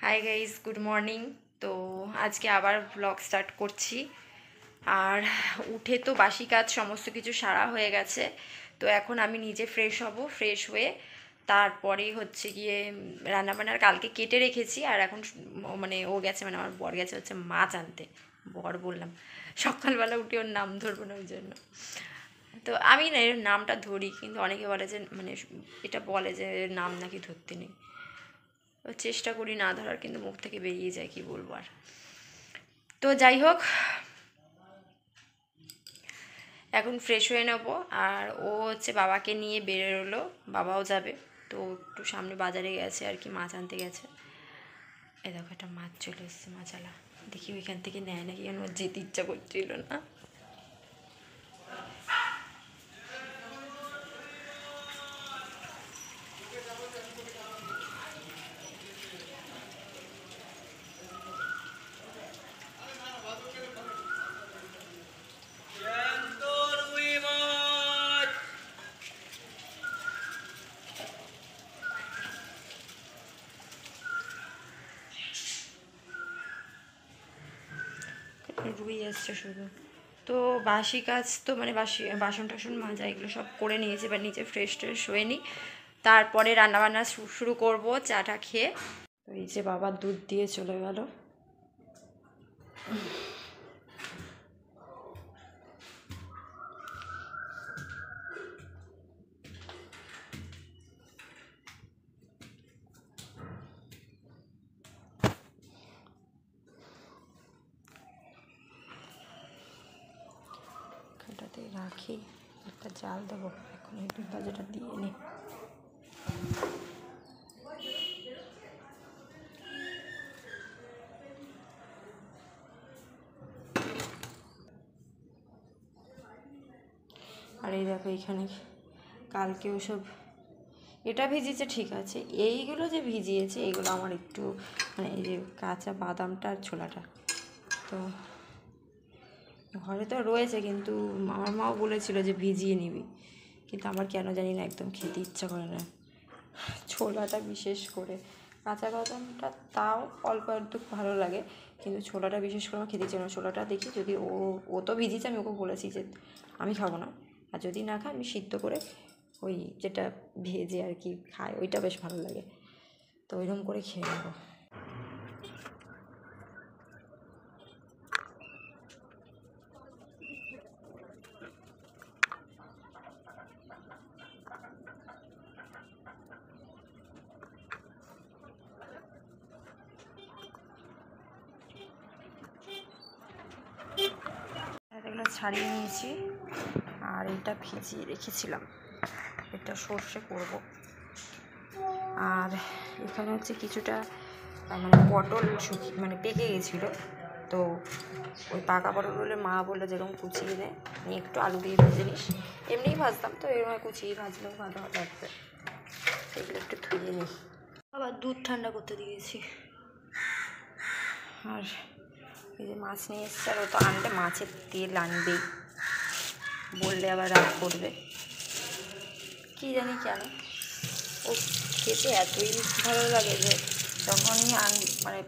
Hi guys, good morning. তো আজকে আবার ব্লগ স্টার্ট করছি। আর উঠে তো বাসি কাজ সমস্ত কিছু সারা হয়ে গেছে। তো এখন আমি নিজে ফ্রেশ হব, ফ্রেশ হয়ে তারপরে হচ্ছে গিয়ে রান্নাবান্নার কালকে কেটে রেখেছি। আর এখন মানে ও গেছে, মানে আমার বর গেছে হচ্ছে মাছ আনতে। বর বললাম, সকালবেলা উঠে ওর নাম ধরবো না ওই জন্য। তো আমি না এর নামটা ধরি, কিন্তু অনেকে বলে যে মানে এটা বলে যে নাম নাকি ধরতে নেই। চেষ্টা করি না ধরার, কিন্তু মুখ থেকে বেরিয়ে যায়, কি বলবো আর। তো যাই হোক, এখন ফ্রেশ হয়ে নেব। আর ও হচ্ছে বাবাকে নিয়ে বেরোলো, বাবাও যাবে। তো একটু সামনে বাজারে গেছে আর কি, মাছ আনতে গেছে। এই দেখো একটা মাছ চলে এসছে, মাছালা। দেখি ওইখান থেকে নেয় নাকি, কেন ওর যেতে ইচ্ছা করছিল না। রুই এসছে শুধু। তো বাসি কাজ তো মানে বাসন টাসন মাজা এগুলো সব করে নিয়েছি, এবার নিচে ফ্রেশ ট্রেশ হয়ে নিই, তারপরে রান্নাবান্না শুরু করব চাটা খেয়ে। তো এই যে বাবা দুধ দিয়ে চলে গেল। এটাতে রাখি, একটা জাল দেবো এখন, এই দুধ ভাজাটা দিয়ে নিই। আর এই দেখো এখানে কালকে ওসব এটা ভিজিয়েছে, ঠিক আছে। এইগুলো যে ভিজিয়েছে এগুলো আমার একটু মানে এই যে কাঁচা বাদামটা আর ছোলাটা তো ঘরে তো রয়েছে, কিন্তু আমার মাও বলেছিল যে ভিজিয়ে নিবি, কিন্তু আমার কেন জানি না একদম খেতে ইচ্ছা করে না ছোলাটা বিশেষ করে। কাঁচা বাদামটা তাও অল্প একটু ভালো লাগে, কিন্তু ছোলাটা বিশেষ করে আমার খেতে ইচ্ছে না। ছোলাটা দেখি যদি ও তো ভিজিয়েছে, আমি ওকে বলেছি যে আমি খাবো না, আর যদি না খাই আমি সিদ্ধ করে ওই যেটা ভেজে আর কি খাই, ওইটা বেশ ভালো লাগে। তো ওইরকম করে খেয়ে নেবো। এগুলো ছাড়িয়ে নিয়েছি, আর এটা ভিজিয়ে রেখেছিলাম, এটা সর্ষে করব। আর এখানে হচ্ছে কিছুটা মানে পটল মানে পেকে গেছিলো, তো ওই পাকা পটলগুলো মা বললো যেরকম কুচিয়ে নেয়, আমি একটু আলু দিয়ে ভেজে নিস, এমনিই ভাজতাম তো এরকম কুচিয়ে ভাজলেও ভালো লাগবে। এগুলো একটু ধুয়ে নিই, আবার দুধ ঠান্ডা করতে দিয়েছি। আর এই যে মাছ নিয়ে এসছে, আর ও তো আনলে মাছের তেল আনবেই, বললে আবার রাগ করবে, কী জানি কেন। ও খেতে এতই ভালো লাগে যে যখনই মানে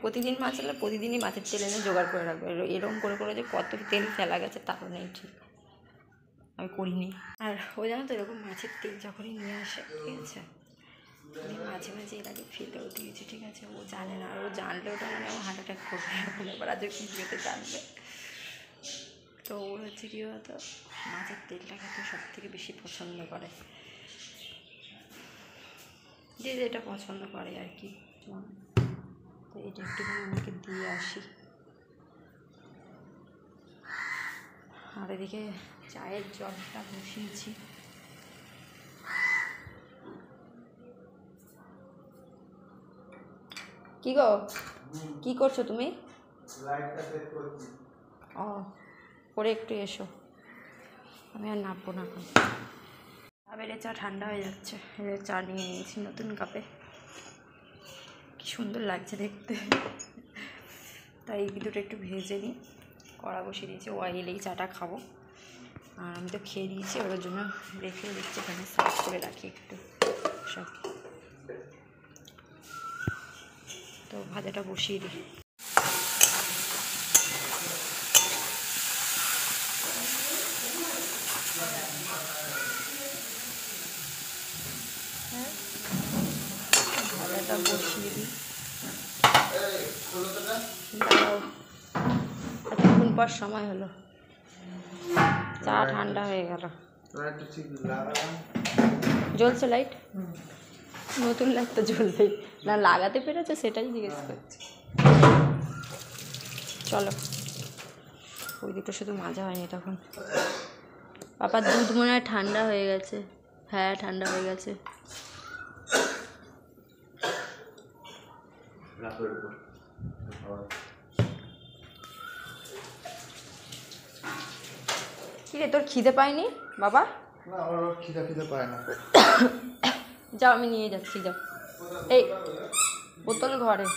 প্রতিদিন মাছ এলে প্রতিদিনই মাছের তেল এনে জোগাড় করে রাখবে। এরকম করে করে যে কত তেল ফেলা গেছে তাও নেই, ঠিক আমি করিনি। আর ও জানো তো এরকম মাছের তেল যখনই নিয়ে আসে, ঠিক আছে, আমি মাঝে মাঝে এর আগে ফেলেও দিয়েছি, ঠিক আছে, ও জানে না। আর ও জানলে ওটা মানে আমার হার্ট অ্যাটাক করবে, এখন এবার আজও কি যেতে জানবে। তো ওর হচ্ছে কী বলতো, মাছের তেলটা খেতে সব থেকে বেশি পছন্দ করে, যে যেটা পছন্দ করে আর কি। তো এটা একটুখানি আমাকে দিয়ে আসি। আর এদিকে চায়ের জলটা বসিয়েছি। কি গো, কি করছো তুমি? ও, করে একটু এসো, আমি আর নামবো না এখন। আবেলে চা ঠান্ডা হয়ে যাচ্ছে, চা নিয়ে নিয়েছি নতুন কাপে, কি সুন্দর লাগছে দেখতে। তাই এই দুটো একটু ভেজে নিই, কড়া বসিয়ে দিয়েছি, ও এলেই চাটা খাবো। আর আমি তো খেয়ে নিয়েছি, ওর জন্য রেখে দিচ্ছি এখানে, সার্ভ করে রাখি একটু সব। তো ভাজাটা বসিয়ে দিই। ভাজাটা বসিয়ে দিই। দাঁড়াও, এতক্ষণ পর সময় হলো, চা ঠান্ডা হয়ে গেল। জ্বলছে লাইট? নতুন লাইট তো জ্বলবেই না, লাগাতে পেরেছো সেটাই জিজ্ঞেস করছি। চলো, ওই দুটো শুধু মাজা হয়নি তখন। পাপার দুধ মনে হয় ঠান্ডা হয়ে গেছে। হ্যাঁ, ঠান্ডা হয়ে গেছে। কি রে, তোর খিদে পায়নি বাবা? না, আমার খিদে পায় না। যাও, আমি নিয়ে যাচ্ছি, যাও। এই বোতল ঘরে,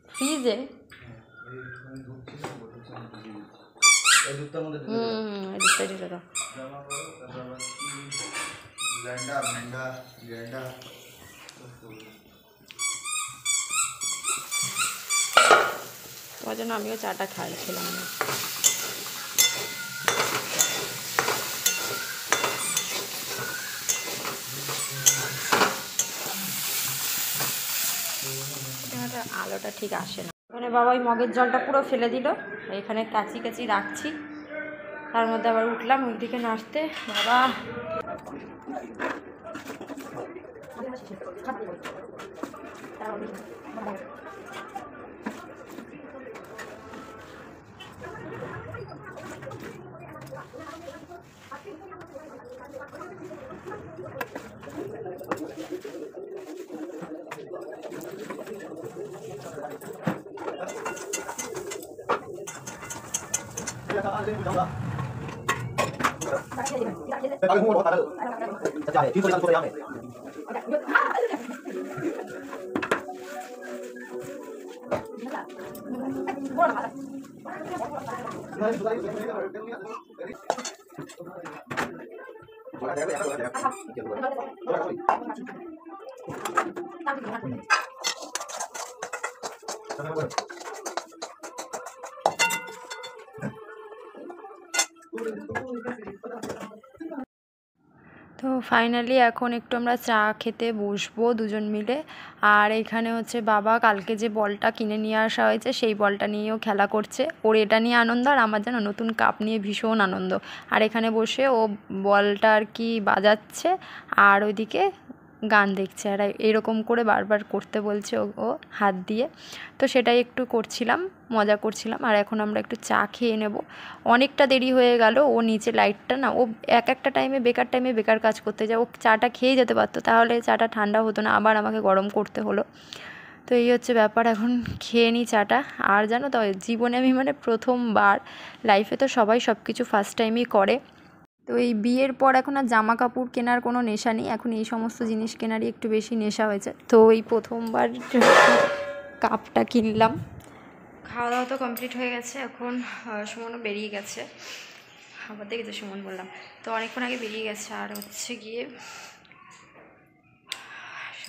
ফ্রিজে। দুধটা ঢেলে দাও। তোমার জন্য আমিও চাটা খেলাম না। আলোটা ঠিক আসে না। মানে বাবা ওই মগের জলটা পুরো ফেলে দিল, এখানে কাচি কাচি রাখছি, তার মধ্যে আবার উঠলাম ওই দিকে নাচতে। বাবা তো ফাইনালি এখন একটু আমরা চা খেতে বসবো দুজন মিলে। আর এখানে হচ্ছে বাবা কালকে যে বলটা কিনে নিয়ে আসা হয়েছে সেই বলটা নিয়েও খেলা করছে। ওর এটা নিয়ে আনন্দ, আর আমার যেন নতুন কাপ নিয়ে ভীষণ আনন্দ। আর এখানে বসে ও বলটা আর কি বাজাচ্ছে আর ওইদিকে গান দেখছে, আর এরকম করে বারবার করতে বলছে ও হাত দিয়ে। তো সেটাই একটু করছিলাম, মজা করছিলাম। আর এখন আমরা একটু চা খেয়ে নেব। অনেকটা দেরি হয়ে গেল। ও নিচে লাইটটা না, ও একটা টাইমে বেকার কাজ করতে যায়। ও চাটা খেয়ে যেতে পারতো, তাহলে চাটা ঠান্ডা হতো না, আবার আমাকে গরম করতে হলো। তো এই হচ্ছে ব্যাপার, এখন খেয়ে নিই চাটা। আর জানো তো, জীবনে আমি মানে প্রথমবার, লাইফে তো সবাই সব কিছু ফার্স্ট টাইমই করে। তো এই বিয়ের পর এখন আর জামা কাপড় কেনার কোনো নেশা নেই, এখন এই সমস্ত জিনিস কেনারই একটু বেশি নেশা হয়েছে। তো এই প্রথমবার কাপটা কিনলাম। খাওয়া দাওয়া তো কমপ্লিট হয়ে গেছে, এখন সুমনও বেরিয়ে গেছে। আবার দেখেছে সুমন বললাম, তো অনেকক্ষণ আগে বেরিয়ে গেছে। আর হচ্ছে গিয়ে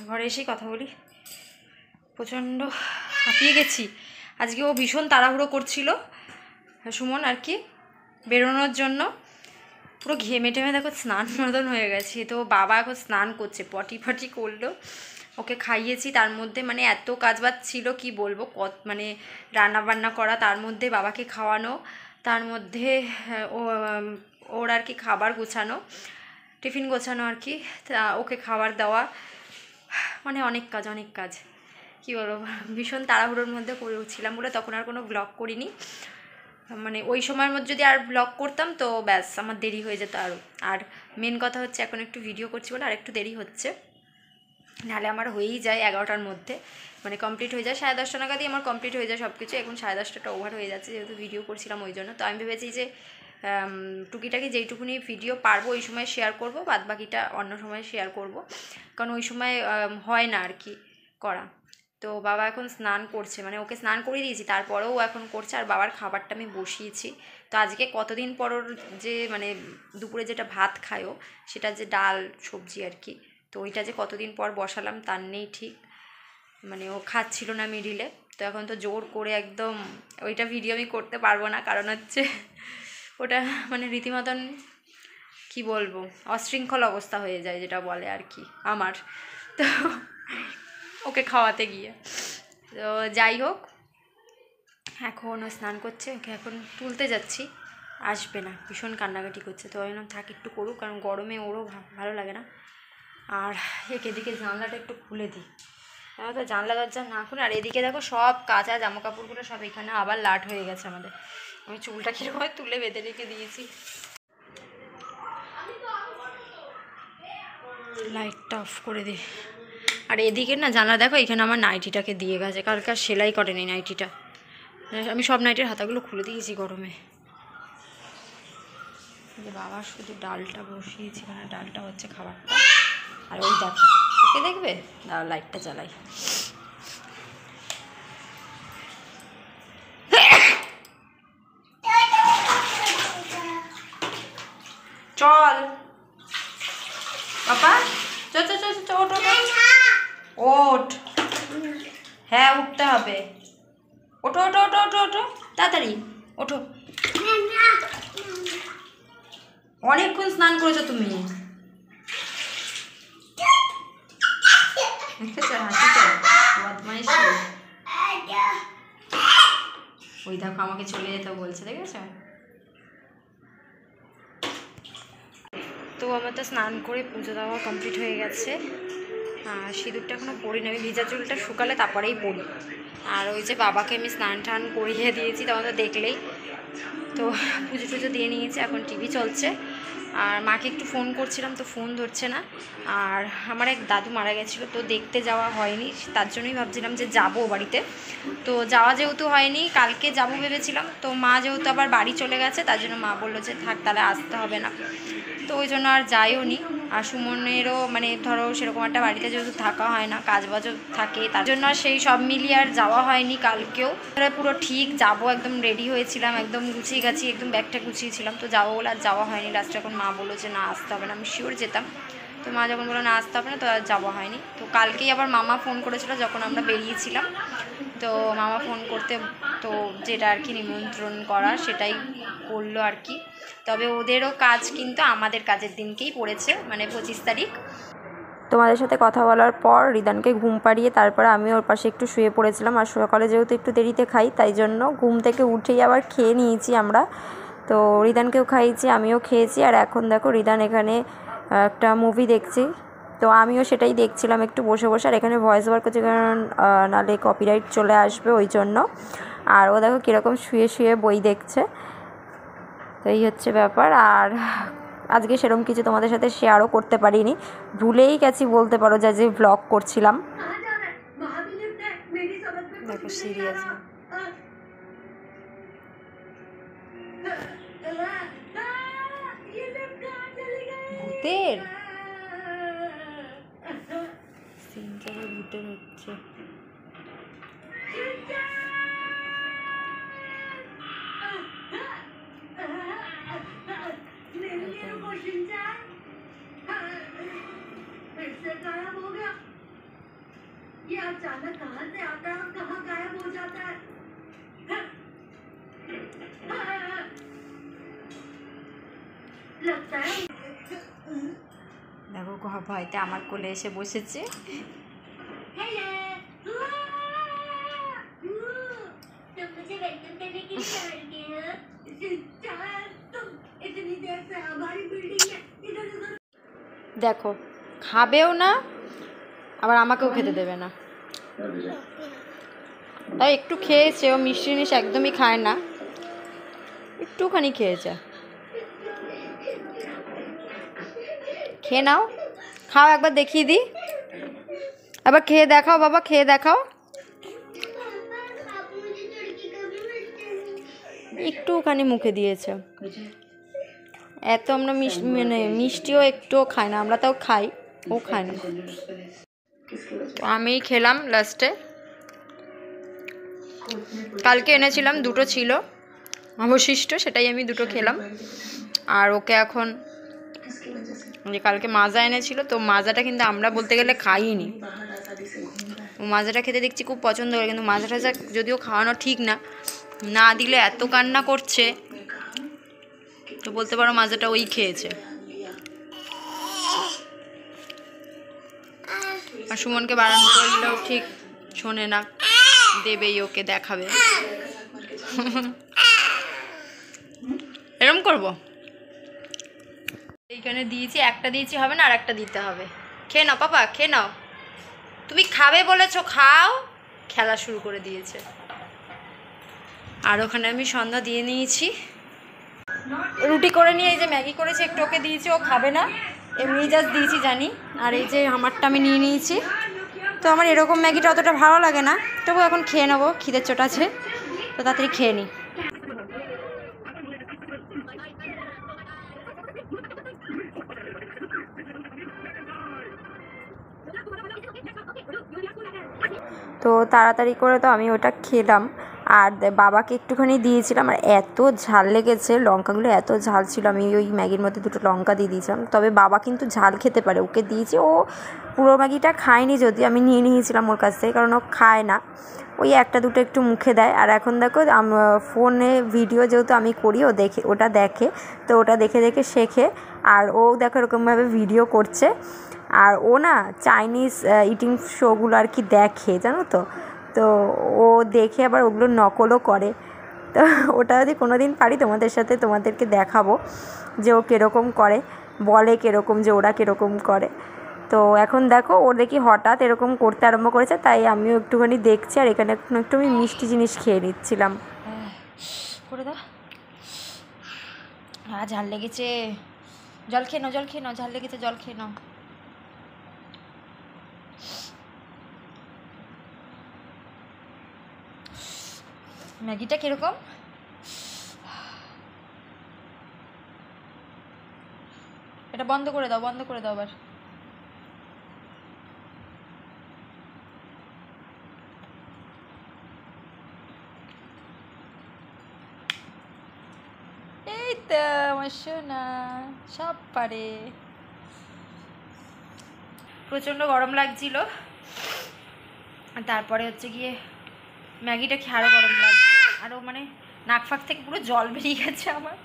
ঘরে এসেই কথা বলি, প্রচণ্ড হাঁপিয়ে গেছি আজকে। ও ভীষণ তাড়াহুড়ো করছিল সুমন আর কি বেরোনোর জন্য, পুরো ঘেমে টেমে দেখো স্নান মতন হয়ে গেছে। তো বাবা এখন স্নান করছে, পটি করলো, ওকে খাইয়েছি। তার মধ্যে মানে এত কাজবাজ ছিল কি বলবো, মানে রান্না বান্না করা, তার মধ্যে বাবাকে খাওয়ানো, তার মধ্যে ওর আর কি খাবার গোছানো, টিফিন গোছানো আর কি, ওকে খাবার দেওয়া, মানে অনেক কাজ কী বলবো। ভীষণ তাড়াহুড়োর মধ্যে করেছিলাম বলে তখন আর কোনো ব্লগ করিনি। মানে ওই সময়ের মধ্যে যদি আর ব্লগ করতাম তো ব্যাস আমার দেরি হয়ে যেত আরও। আর মেন কথা হচ্ছে এখন একটু ভিডিও করছি বলে আর একটু দেরি হচ্ছে, নাহলে আমার হয়েই যায় 11টার মধ্যে, মানে কমপ্লিট হয়ে যায় 10:30 নাগাদই আমার কমপ্লিট হয়ে যায় সব কিছু। এখন 10:30টা ওভার হয়ে যাচ্ছে যেহেতু ভিডিও করছিলাম ওই জন্য। তো আমি ভেবেছি যে টুকিটাকি যেইটুকুনি ভিডিও পারবো ওই সময় শেয়ার করব, বাদ বাকিটা অন্য সময় শেয়ার করব, কারণ ওই সময় হয় না আর কি করা। তো বাবা এখন স্নান করছে, মানে ওকে স্নান করিয়ে দিয়েছি, তারপরেও এখন করছে। আর বাবার খাবারটা আমি বসিয়েছি। তো আজকে কতদিন পর ওর যে মানে দুপুরে যেটা ভাত খায়ও সেটা যে ডাল সবজি আর কি, তো ওইটা যে কতদিন পর বসালাম তার নেই ঠিক, মানে ও খাচ্ছিল না মিডিলে, তো এখন তো জোর করে একদম ওইটা ভিডিও আমি করতে পারবো না, কারণ হচ্ছে ওটা মানে রীতিমতন কি বলবো অশৃঙ্খল অবস্থা হয়ে যায় যেটা বলে আর কি আমার, তো ওকে খাওয়াতে গিয়ে। তো যাই হোক, এখন ও স্নান করছে, ওকে এখন তুলতে যাচ্ছি, আসবে না, ভীষণ কান্নাকাটি করছে, তো আমি থাক একটু করুক, কারণ গরমে ওরও ভালো লাগে না। আর এদিকে জানলাটা একটু খুলে দিই, তো জানলা দরজা না খুলে, আর এদিকে দেখো সব কাঁচা জামা কাপড়গুলো সব এখানে আবার লাট হয়ে গেছে আমাদের, আমি চুলটা কীরকম তুলে বেঁধে রেখে দিয়েছি। লাইটটা অফ করে দিই। আর এদিকে না জানলা দেখো, এখানে আমার নাইটিটাকে দিয়ে গেছে, কালকে সেলাই করেনি নাইটিটা, আমি সব নাইটির হাতাগুলো খুলে দিয়েছি গরমে। যে বাবা শুধু ডালটা বসিয়েছি, মানে ডালটা হচ্ছে খাবারটা, আর ওই দেখো ওকে দেখবে, দাঁড়াও লাইটটা জ্বালাই। চল বাবা, চল চল চল চল, ওঠ ওঠ, হ্যাঁ উঠতে হবে, ওঠো ওঠো ওঠো ওঠো ওঠো তাড়াতাড়ি ওঠো, অনেকক্ষণ স্নান করেছো তুমি, দেখেছো হাসিটা বদমাইশি, ওই দেখো আমাকে চলে যেতে বলছে, দেখেছো। তো আমার তো স্নান করে পুজো দেওয়া কমপ্লিট হয়ে গেছে, আর সিঁদুরটা এখনও পরি না, আমি ভিজা চুলটা শুকালে তারপরেই পরি। আর ওই যে বাবাকে আমি স্নান টান করিয়ে দিয়েছি, তখন তো দেখলেই, তো পুজো টুজো দিয়ে নিয়েছি, এখন টিভি চলছে। আর মাকে একটু ফোন করছিলাম, তো ফোন ধরছে না। আর আমার এক দাদু মারা গেছিলো, তো দেখতে যাওয়া হয়নি, তার জন্যই ভাবছিলাম যে যাবো বাড়িতে, তো যাওয়া যেহেতু হয়নি, কালকে যাবো ভেবেছিলাম, তো মা যেহেতু আবার বাড়ি চলে গেছে, তার জন্য মা বললো যে থাক তাহলে আসতে হবে না, তো ওই জন্য আর যাইও নি। আর সুমনেরও মানে ধরো সেরকম একটা বাড়িতে যেহেতু থাকা হয় না, কাজবাজও থাকে, তার জন্য আর সেই সব মিলিয়ে আর যাওয়া হয়নি। কালকেও পুরো ঠিক যাবো, একদম রেডি হয়েছিলাম, একদম গুছিয়ে গাছি, একদম ব্যাগটা গুছিয়েছিলাম, তো যাবো বলে আর যাওয়া হয়নি। লাস্টে এখন মা বললো যে না আসতে হবে না, আমি শিওর যেতাম, তো মা যখন বললো না আসতে হবে না, তো আর যাওয়া হয়নি। তো কালকেই আবার মামা ফোন করেছিল যখন আমরা বেরিয়েছিলাম, তো মামা ফোন করতে, তো যেটা আর কি নিমন্ত্রণ করা সেটাই করলো আর কি। তবে ওদেরও কাজ কিন্তু আমাদের কাজের দিনকেই পড়েছে, মানে 25 তারিখ। তোমাদের সাথে কথা বলার পর রিদানকে ঘুম পাড়িয়ে তারপরে আমি ওর পাশে একটু শুয়ে পড়েছিলাম, আর সকালে যেহেতু একটু দেরিতে খাই, তাই জন্য ঘুম থেকে উঠেই আবার খেয়ে নিয়েছি আমরা। তো রিদানকেও খাইয়েছি, আমিও খেয়েছি, আর এখন দেখো রিদান এখানে একটা মুভি দেখছি, তো আমিও সেটাই দেখছিলাম একটু বসে বসে। আর এখানে ভয়েস ওভার করছি, কারণ নাহলে কপিরাইট চলে আসবে ওই জন্য। আর ও দেখো কীরকম শুয়ে শুয়ে বই দেখছে, তো এই হচ্ছে ব্যাপার। আর আজকে সেরকম কিছু তোমাদের সাথে শেয়ারও করতে পারিনি, ভুলেই গেছি বলতে পারো, যা যে ব্লগ করছিলাম। দেখো সিরিয়াস ভূতের সিনটা, ভূতের হচ্ছে। ये अचानक कहाँ से आता है और कहाँ गायब हो जाता है। लगता है देखो ভয়তে আমার কোলে এসে বসেছে। দেখো খাবেও না, আবার আমাকেও খেতে দেবে না, তাই একটু খেয়েছে। ও মিষ্টি জিনিস একদমই খায় না, একটুখানি খেয়েছে। খেয়ে নাও, খাও, একবার দেখিয়ে দিই, আবার খেয়ে দেখাও বাবা, খেয়ে দেখাও। একটুখানি মুখে দিয়েছে, এত আমরা মানে মিষ্টিও একটুও খায় না, আমরা তাও খাই, ও খায় না। আমি খেলাম লাস্টে, কালকে এনেছিলাম দুটো ছিল অবশিষ্ট, সেটাই আমি দুটো খেলাম। আর ওকে এখন যে কালকে মাজা এনেছিল, তো মাজাটা কিন্তু আমরা বলতে গেলে খাইনি। মাজাটা খেতে দেখছি খুব পছন্দ করে, কিন্তু মাজা টাজা যদিও খাওয়ানো ঠিক না, না দিলে এত কান্না করছে, তো বলতে পারো মাজাটা ওই খেয়েছে। আর সুমনকে বারণ করলেও ঠিক শোনে না, দেবেই ওকে, দেখাবে। এরম করবো? এইখানে দিয়েছি, একটা দিয়েছি হবে না, আর একটা দিতে হবে। খেয়ে নাও পাপা, খেয়ে নাও। তুমি খাবে বলেছো, খাও। খেলা শুরু করে দিয়েছে। আর ওখানে আমি সন্ধ্যা দিয়ে নিয়েছি, রুটি করে নিয়ে এই যে ম্যাগি করেছি, একটু ওকে দিয়েছি, ও খাবে না, এমনি জাস্ট দিয়েছি জানি। আর এই যে আমারটা আমি নিয়ে নিয়েছি। তো আমার এরকম ম্যাগিটা অতটা ভালো লাগে না, তবু এখন খেয়ে নেবো, খিদের চোট আছে, তো তাড়াতাড়ি খেয়ে নিই। তো তাড়াতাড়ি করে তো আমি ওটা খেলাম, আর বাবাকে একটুখানি দিয়েছিলাম। আর এত ঝাল লেগেছে, লঙ্কাগুলো এত ঝাল ছিল, আমি ওই ম্যাগির মধ্যে 2টো লঙ্কা দিয়ে দিয়েছিলাম। তবে বাবা কিন্তু ঝাল খেতে পারে, ওকে দিয়েছি, ও পুরো ম্যাগিটা খায়নি, যদি আমি নিয়ে নিয়েছিলাম ওর কাছ থেকে, কারণ ও খায় না, ওই 1-2টো একটু মুখে দেয়। আর এখন দেখো ফোনে ভিডিও যেহেতু আমি করি, ও দেখে, ওটা দেখে, তো ওটা দেখে দেখে শেখে। আর ও দেখো এরকমভাবে ভিডিও করছে। আর ও না চাইনিজ ইটিং শোগুলো আর কি দেখে, জানো তো, তো ও দেখে আবার ওগুলো নকলও করে। তো ওটা যদি কোনো দিন পারি তোমাদেরকে দেখাবো যে ও কীরকম করে, বলে কীরকম, যে ওরা কীরকম করে। তো এখন দেখো ও দেখি হঠাৎ এরকম করতে আরম্ভ করেছে, তাই আমিও একটুখানি দেখছি, আর এখানে একটু আমি মিষ্টি জিনিস খেয়ে নিচ্ছিলাম। করে দাও। ঝাল লেগেছে, জল খেয়ে নাও, জল খেয়ে নাও, ঝাল লেগেছে, জল খেয়ে নাও। ম্যাগিটা কিরকম? এটা বন্ধ করে দাও, বন্ধ করে দাও আবার। এই তো আমার সোনা সব পারে। প্রচণ্ড গরম লাগছিল, তারপরে হচ্ছে গিয়ে ম্যাগিটা খেয়ে আরও গরম লাগছে, আরও মানে নাক ফাঁক থেকে পুরো জল বেরিয়ে গেছে আমার।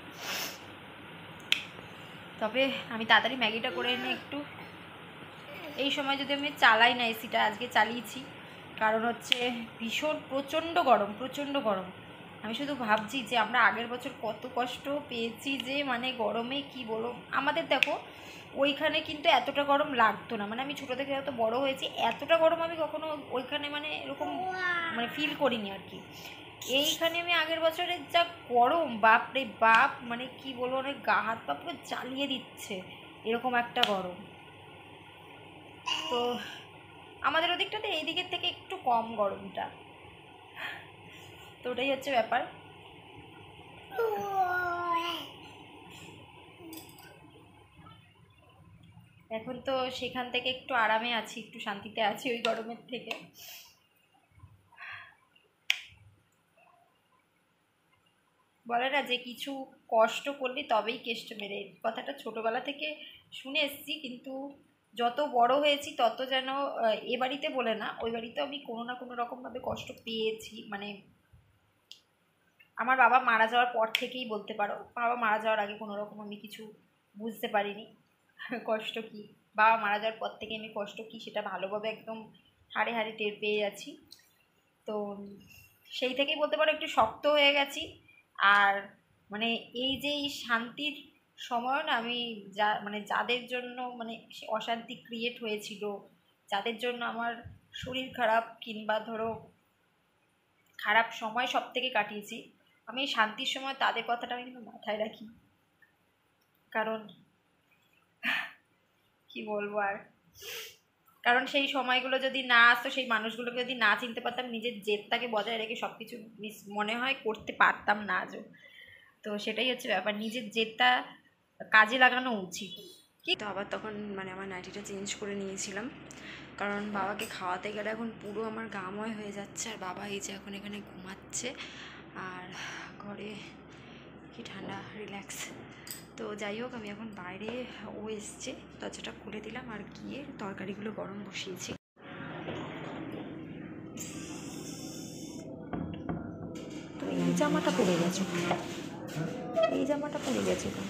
তবে আমি তাড়াতাড়ি ম্যাগিটা করে এনে একটু, এই সময় যদি আমি চালাই না এসিটা, আজকে চালিয়েছি, কারণ হচ্ছে ভীষণ প্রচণ্ড গরম, প্রচণ্ড গরম। আমি শুধু ভাবছি যে আমরা আগের বছর কত কষ্ট পেয়েছি, যে মানে গরমে কি বলো। আমাদের দেখো ওইখানে কিন্তু এতটা গরম লাগতো না, মানে আমি ছোটো থেকে যত বড় হয়েছি এতটা গরম আমি কখনো ওইখানে মানে এরকম মানে ফিল করিনি আর কি। এইখানে আমি আগের বছরের যা গরম, বাপরে বাপ, মানে কি বলবো, অনেক গা হাত পা পুরো জ্বালিয়ে দিচ্ছে, এরকম একটা গরম। তো আমাদের ওদিকটাতে এই দিকের থেকে একটু কম গরমটা, তো ওটাই হচ্ছে ব্যাপার। এখন তো সেখান থেকে একটু আরামে আছি, একটু শান্তিতে আছি ওই গরমের থেকে। বলে না যে কিছু কষ্ট করলে তবেই কেষ্ট মেরে, কথাটা ছোটোবেলা থেকে শুনে এসেছি, কিন্তু যত বড় হয়েছি তত যেন এ বাড়িতে বলে না, ওই বাড়িতে আমি কোনো না কোনো রকমভাবে কষ্ট পেয়েছি। মানে আমার বাবা মারা যাওয়ার পর থেকেই বলতে পারো, বাবা মারা যাওয়ার আগে কোনো রকম আমি কিছু বুঝতে পারিনি কষ্ট কী। বাবা মারা যাওয়ার পর থেকে আমি কষ্ট কী সেটা ভালোভাবে একদম হাড়ে হাড়ে টের পেয়ে যাচ্ছি। তো সেই থেকেই বলতে পারো একটু শক্ত হয়ে গেছি। আর মানে এই যে এই শান্তির সময় না, আমি মানে যাদের জন্য মানে অশান্তি ক্রিয়েট হয়েছিল, যাদের জন্য আমার শরীর খারাপ কিংবা ধরো খারাপ সময় সব থেকে কাটিয়েছি, আমি শান্তির সময় তাদের কথাটা আমি কিন্তু মাথায় রাখি। কারণ কি বলবো আর, কারণ সেই সময়গুলো যদি না আসতো, সেই মানুষগুলোকে যদি না চিনতে পারতাম, নিজের জেদটাকে বজায় রেখে সব কিছু মনে হয় করতে পারতাম না আজও। তো সেটাই হচ্ছে ব্যাপার, নিজের জেদটা কাজে লাগানো উচিত। কি তো আবার তখন মানে আমার নাইটিটা চেঞ্জ করে নিয়েছিলাম, কারণ বাবাকে খাওয়াতে গেলে এখন পুরো আমার গাময় হয়ে যাচ্ছে। আর বাবা এই যে এখন এখানে ঘুমাচ্ছে, আর ঘরে কি ঠান্ডা, রিল্যাক্স। তো যাই হোক, আমি এখন বাইরে, ও এসছে, দরজাটা খুলে দিলাম আর গিয়ে তরকারিগুলো গরম বসিয়েছি। তো এই জামাটা পরে গেছো, এই জামাটা পরে গেছে কেন?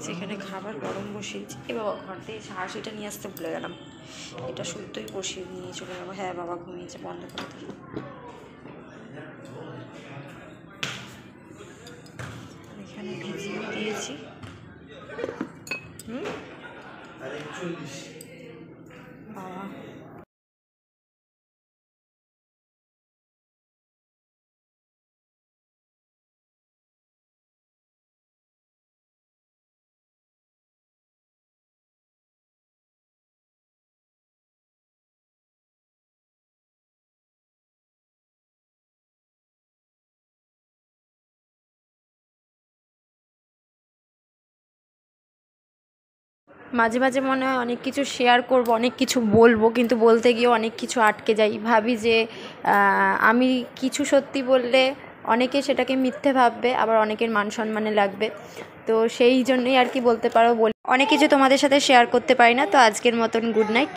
সেখানে খাবার গরম বসিয়েছি। এ বাবা, ঘর থেকে হাঁসিটা নিয়ে আসতে ভুলে গেলাম, এটা শুদ্ধই বসিয়ে নিয়ে চলে যাবো। হ্যাঁ বাবা ঘুমিয়েছে, বন্ধ করে দিই। এখানে ভিজিয়ে দিয়েছি। বাবা মাঝে মাঝে মনে হয় অনেক কিছু শেয়ার করব, অনেক কিছু বলবো, কিন্তু বলতে গিয়ে অনেক কিছু আটকে যাই। ভাবি যে আমি কিছু সত্যি বললে অনেকে সেটাকে মিথ্যে ভাববে, আবার অনেকের মান সম্মানে লাগবে। তো সেই জন্যই আর কি বলতে পারো, অনেক কিছু তোমাদের সাথে শেয়ার করতে পারি না। তো আজকের মতন গুড নাইট।